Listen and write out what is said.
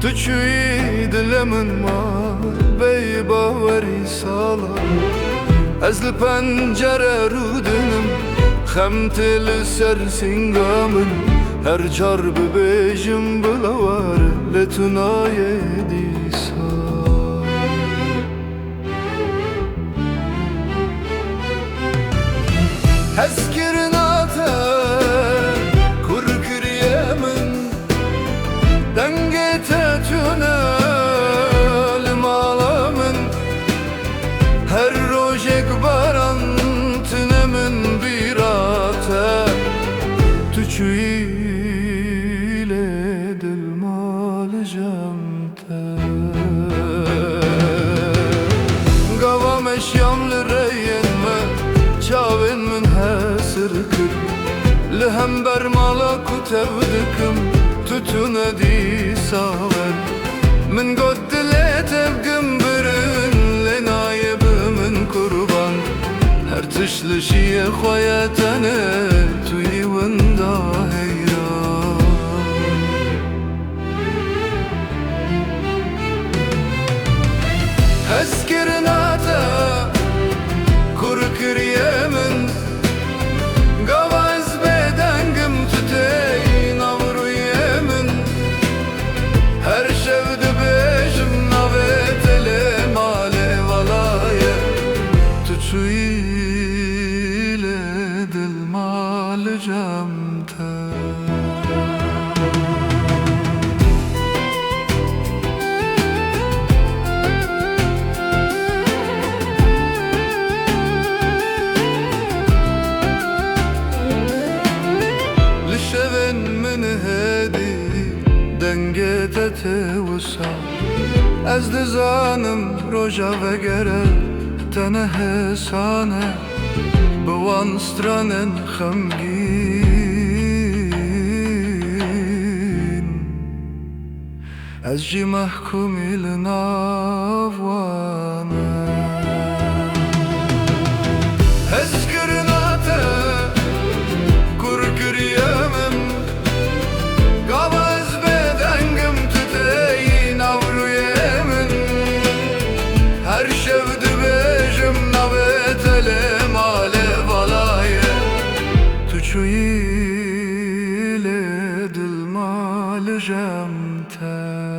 تو چوی دل من ما بی باوری سالا از پنجره رو دنم خمتل سر سنگامن هر جار ببیجم بلاوار لتنای دیسا هزکرناته kurkuriyemin dengete tünelim ağlamın her rojek baran tünemin bir ate tüçüyle dilmal jamte gavam eşyamlı reyenme çavin min hesir kır لهم بر مالك وتبدكم تتندي ساغر من قد ليت بقنبرن لنايب من قربان هر تشلشي خويتنا توي وندا هيران هسكرناتا كركر يمن ile dilmal jamte لشبن من هدي dengete tevsa از دزانم روجا وگره تنه حسانه بوان سترانن خمگین از جی محکومی لناوانه هزکرناته kurkuriyemim gavaz bedengim tüteyin avruyemin her şevdi نوتلم على ولاية تشوي لدل مال جمته